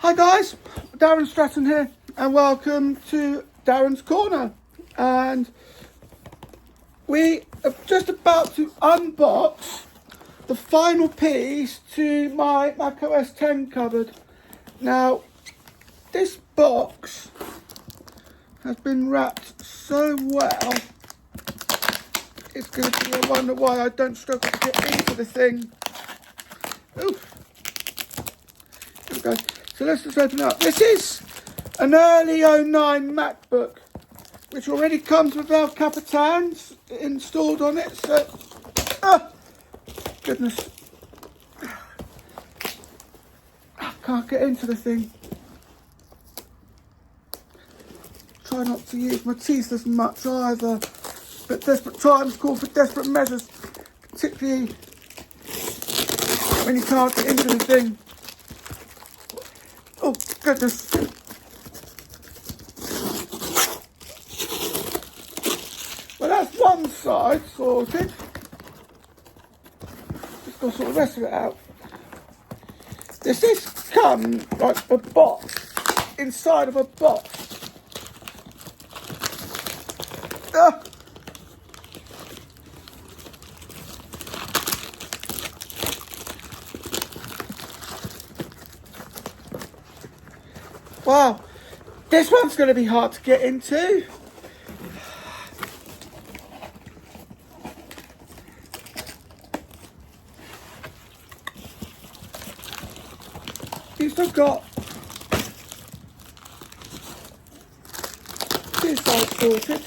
Hi guys, Darren Stratton here and welcome to Darren's Corner, and we are just about to unbox the final piece to my macOS 10 cupboard. Now this box has been wrapped so well, it's going to be a wonder why I don't struggle to get into the thing. Oof. There we go. So let's just open it up. This is an early 09 MacBook, which already comes with El Capitans installed on it. So, goodness, I can't get into the thing. Try not to use my teeth as much either. But desperate times call for desperate measures, particularly when you can't get into the thing. Oh, goodness. Well, that's one side sorted. Just got to sort the rest of it out. This is come like a box inside of a box. Wow, this one's going to be hard to get into. These I've got two sides sorted.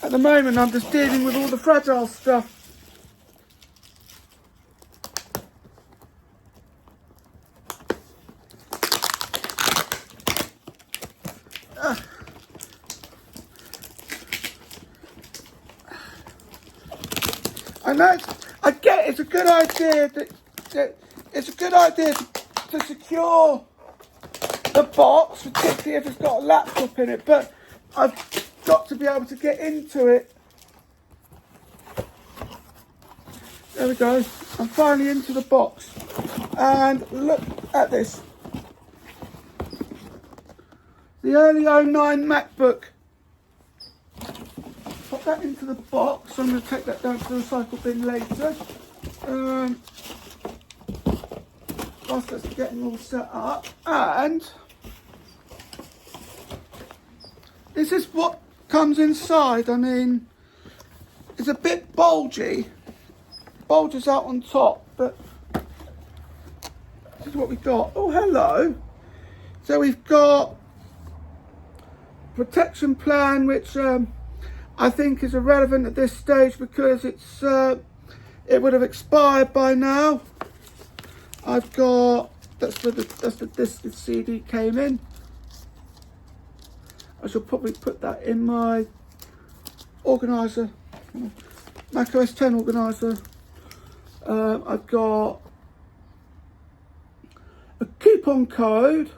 At the moment I'm just dealing with all the fragile stuff. I know, I get it's a good idea that it's a good idea to secure the box, particularly if it's got a laptop in it, but I've got to be able to get into it. There we go, I'm finally into the box, and look at this. The early 09 MacBook. Pop that into the box. I'm going to take that down to the recycle bin later. Whilst that's getting all set up. And this is what comes inside. I mean, it's a bit bulgy. Bulges out on top, but this is what we've got. Oh, hello. So we've got protection plan, which I think is irrelevant at this stage because it's it would have expired by now. I've got that's the disc the CD came in. I shall probably put that in my organizer, macOS 10 organizer. I've got a coupon code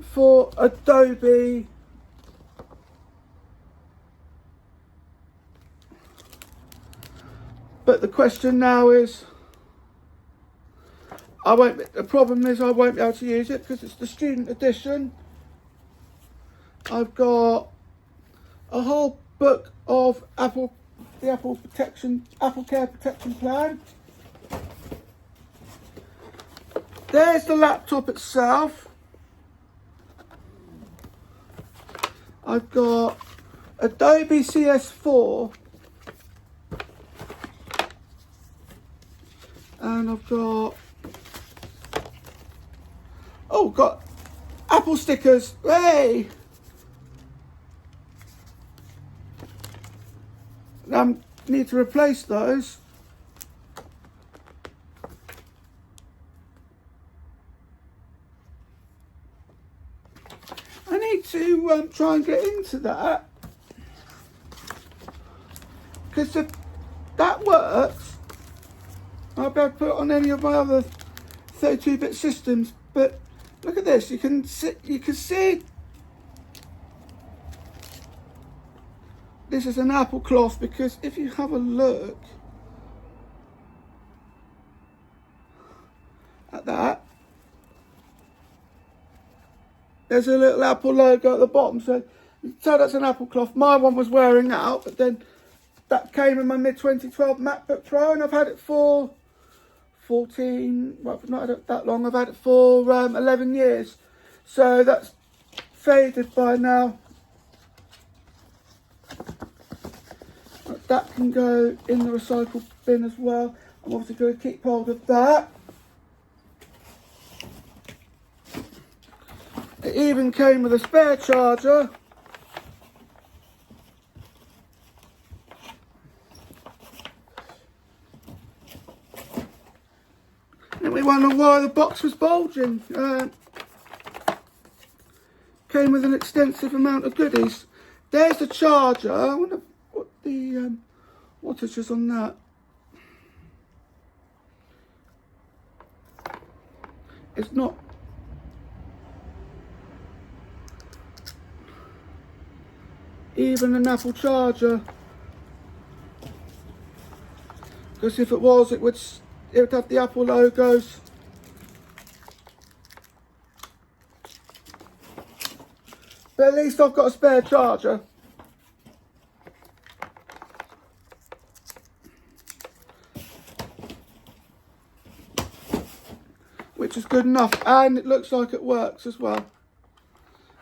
for Adobe but the question now is the problem is I won't be able to use it because it's the student edition. I've got a whole book of the Apple Care Protection Plan. There's the laptop itself. I've got Adobe CS4 and I've got got Apple stickers. Hey! I need to replace those. I need to try and get into that because if that works, I'll be able to put it on any of my other 32-bit systems. But look at this, you can see this is an Apple cloth because if you have a look, there's a little Apple logo at the bottom, so you can tell that's an Apple cloth. My one was wearing out, but then that came in my mid-2012 MacBook Pro, and I've had it for 14, well, not had it that long, I've had it for 11 years. So that's faded by now. That can go in the recycle bin as well. I'm obviously going to keep hold of that. It even came with a spare charger. And we wonder why the box was bulging. Came with an extensive amount of goodies. There's the charger. I wonder what the wattage is on that. It's not. Even an Apple charger, because if it was, it would have the Apple logos. But at least I've got a spare charger. Which is good enough, and it looks like it works as well.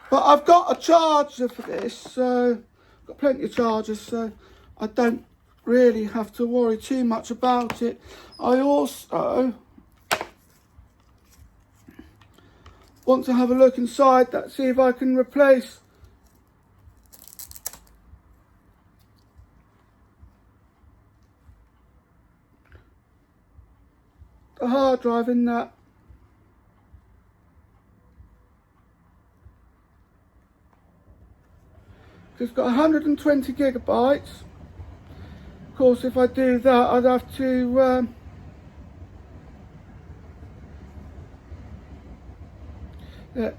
But I've got a charger for this, so I've got plenty of chargers, so I don't really have to worry too much about it. I also want to have a look inside that, see if I can replace the hard drive in that. It's got 120 gigabytes. Of course, if I do that, I'd have to yeah,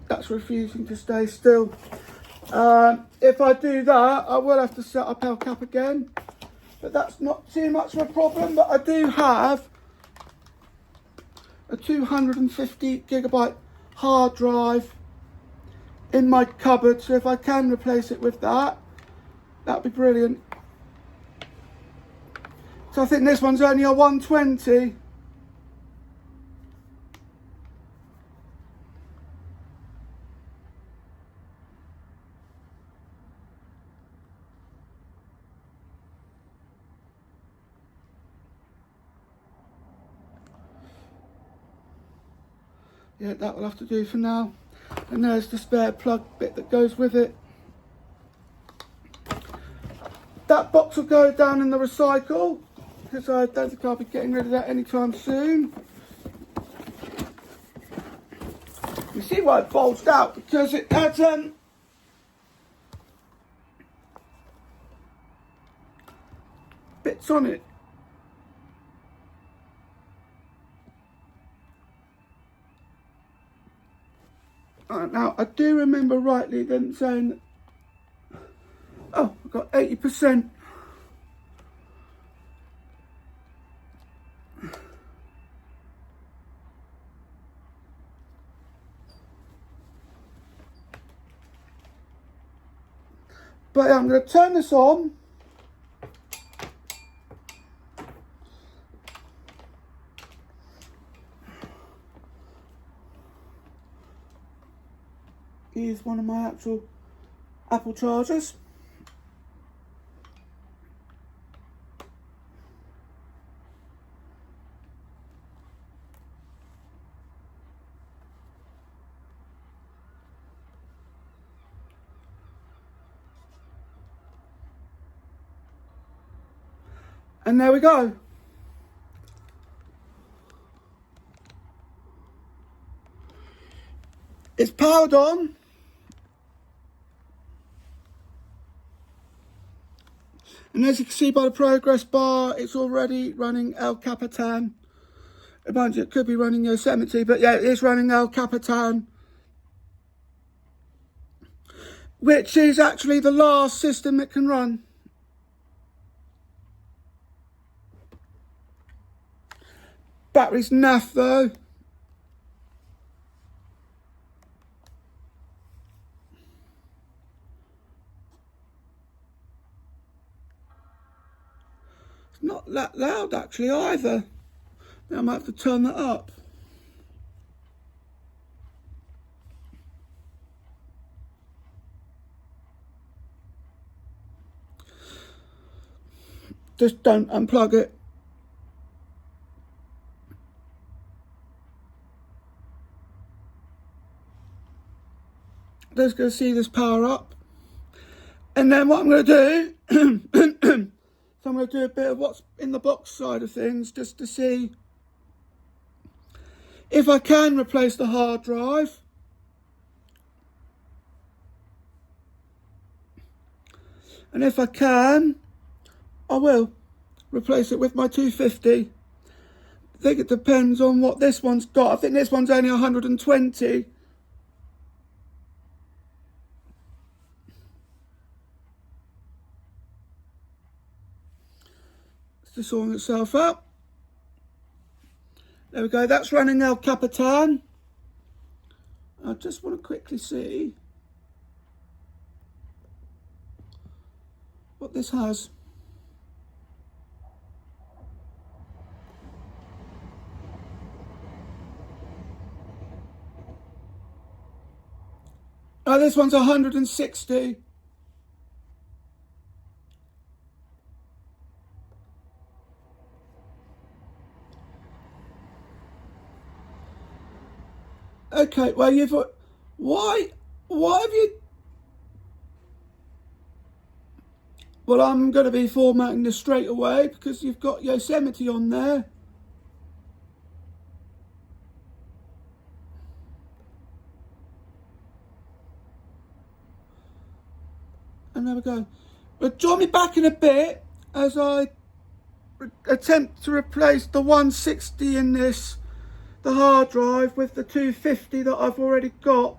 that's refusing to stay still. If I do that, I will have to set up El Cap again, but that's not too much of a problem. But I do have a 250 gigabyte hard drive in my cupboard, so if I can replace it with that, that'd be brilliant. So I think this one's only a 120. Yeah, that will have to do for now. And there's the spare plug bit that goes with it. That box will go down in the recycle, because I don't think I'll be getting rid of that anytime soon. You see why it bulged out? Because it had bits on it. Now, I do remember rightly then saying, oh, I've got 80%. But I'm going to turn this on. Here's one of my actual Apple chargers. And there we go. It's powered on. And as you can see by the progress bar, it's already running El Capitan. Mind you, it could be running Yosemite, but yeah, it is running El Capitan, which is actually the last system it can run. Battery's naff though. Not that loud actually either. I might have to turn that up. Just don't unplug it. Just going to see this power up. And then what I'm going to do, so I'm going to do a bit of what's in the box side of things, just to see if I can replace the hard drive. And if I can, I will replace it with my 250. I think it depends on what this one's got. I think this one's only 120. It's just sorting itself out. There we go, that's running El Capitan. I just want to quickly see what this has. Oh, this one's 160. Okay, well you've... Why have you... Well, I'm going to be formatting this straight away because you've got Yosemite on there. And there we go. But join me back in a bit as I attempt to replace the 160 in this, the hard drive, with the 250 that I've already got.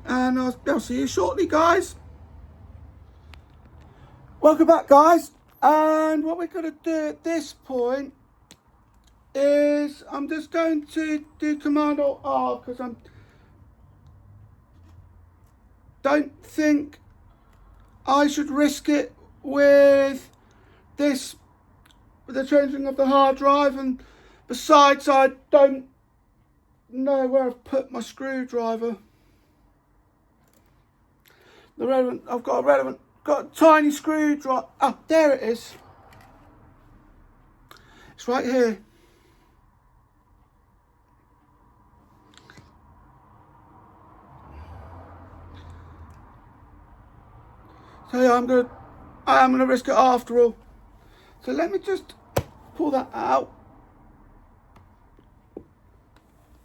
And I'll see you shortly, guys. Welcome back, guys. And what we're going to do at this point is I'm just going to do Command Alt R because I don't think I should risk it with this, with the changing of the hard drive, and besides I don't know where I've put my screwdriver. I've got a tiny screwdriver. Ah, there it is. It's right here. So yeah, I am gonna risk it after all. So let me just pull that out,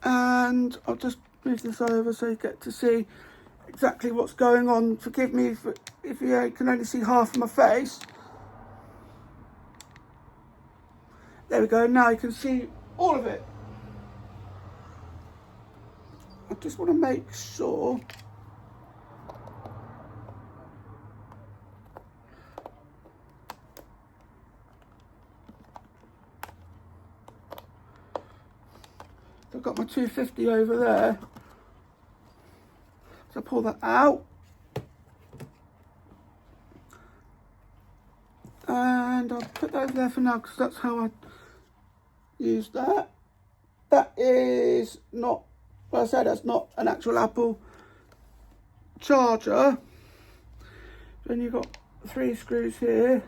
and I'll just move this over so you get to see exactly what's going on. Forgive me if you can only see half of my face. There we go, now you can see all of it. I just want to make sure I've got my 250 over there. So pull that out. And I'll put that over there for now because that's how I use that. That is not, well, I said that's not an actual Apple charger. Then you've got 3 screws here.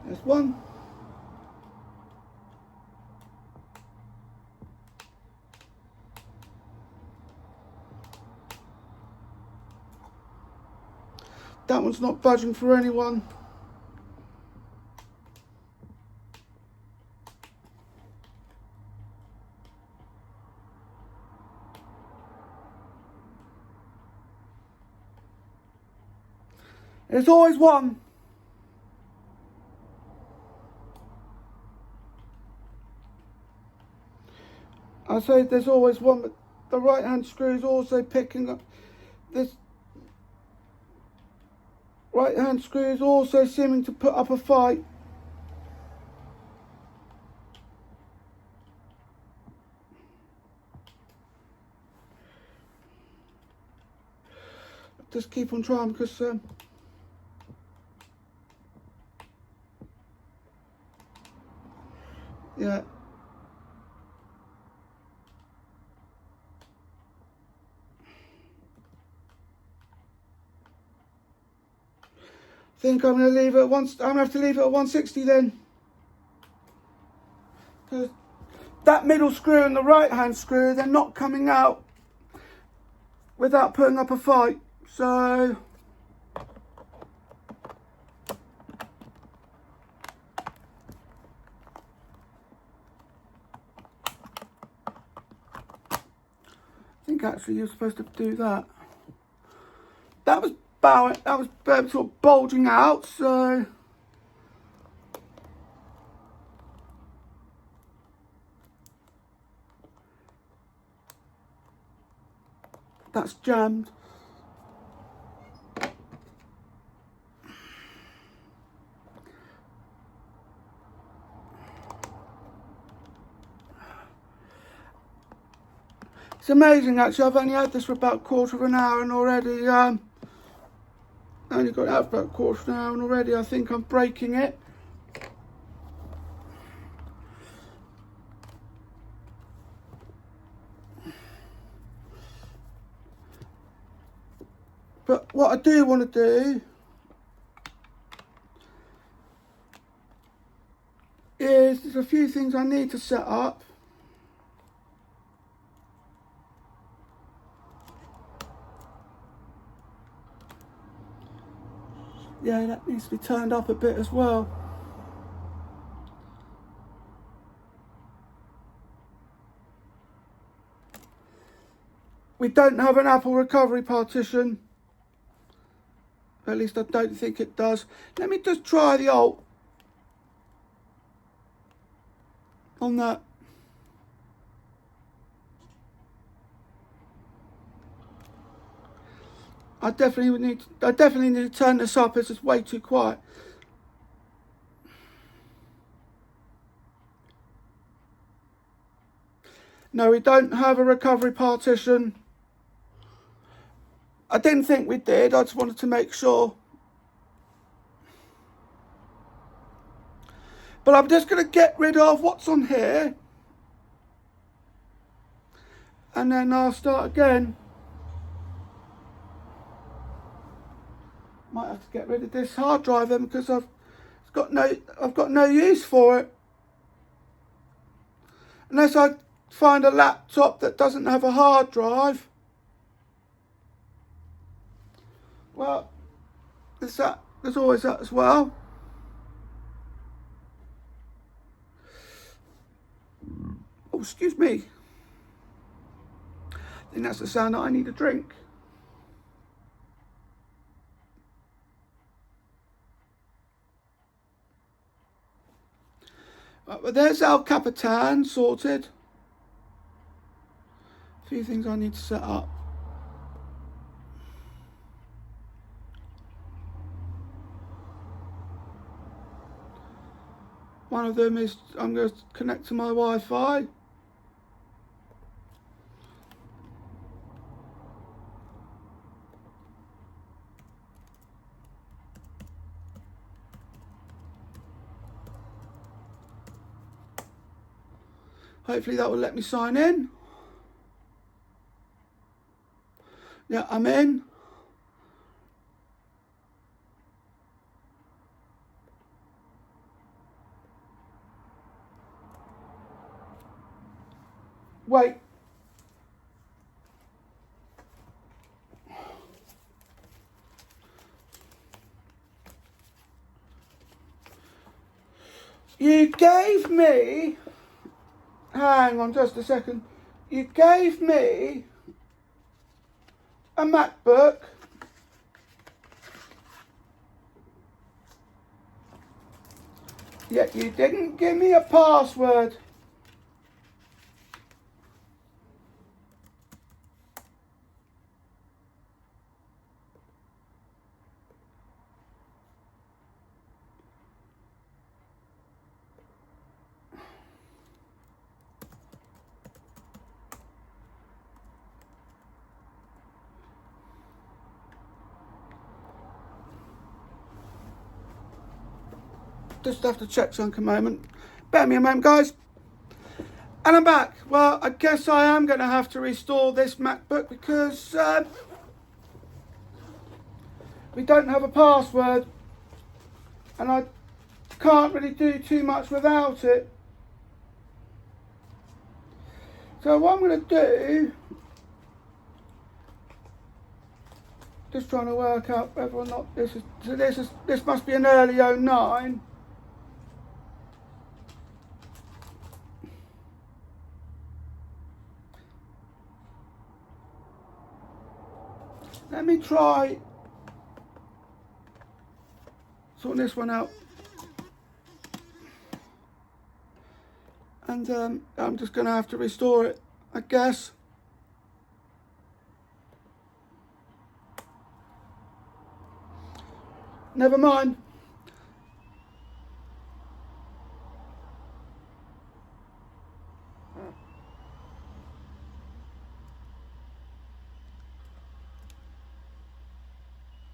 There's one. That one's not budging for anyone. There's always one. I say there's always one, but the right hand screw is also picking up. This right hand screw is also seeming to put up a fight. Just keep on trying because yeah. I think I'm going to leave it at I'm going to have to leave it at 160 then. Because that middle screw and the right hand screw, they're not coming out without putting up a fight. So I think actually you're supposed to do that. That was bowing, that was sort of bulging out, so that's jammed. It's amazing actually, I've only had this for about a quarter of an hour and already I only got it out for about a quarter of an hour and already I think I'm breaking it. But what I do want to do is there's a few things I need to set up. Yeah, that needs to be turned up a bit as well. We don't have an Apple recovery partition. At least I don't think it does. Let me just try the Alt on that. I definitely need to turn this up as it's way too quiet. No, we don't have a recovery partition. I didn't think we did, I just wanted to make sure. But I'm just going to get rid of what's on here. And then I'll start again. Might have to get rid of this hard drive then because I've got no use for it. Unless I find a laptop that doesn't have a hard drive. Well, there's always that as well. Oh, excuse me. I think that's the sound that I need a drink. Right, well, there's El Capitan sorted. A few things I need to set up. One of them is I'm going to connect to my Wi-Fi. Hopefully that will let me sign in. Yeah, I'm in. Wait. You gave me, hang on just a second, you gave me a MacBook yet you didn't give me a password. just have to check something a moment. Bear me a moment, guys. And I'm back. Well, I guess I am going to have to restore this MacBook because we don't have a password. And I can't really do too much without it. So what I'm going to do, just trying to work out whether or not this must be an early 09. Let me try sorting this one out. And I'm just going to have to restore it, I guess. Never mind.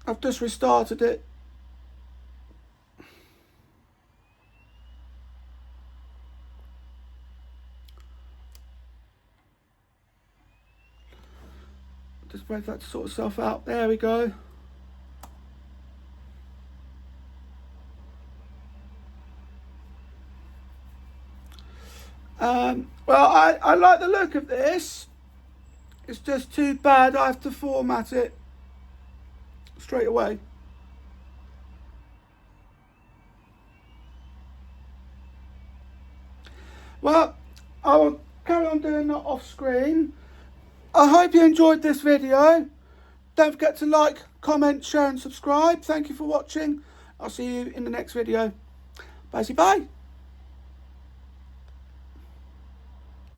I've just restarted it. Just wait for that to sort itself out. There we go. Well, I like the look of this. It's just too bad I have to format it straight away. Well, I will carry on doing that off screen. I hope you enjoyed this video. Don't forget to like, comment, share and subscribe. Thank you for watching. I'll see you in the next video. Bye.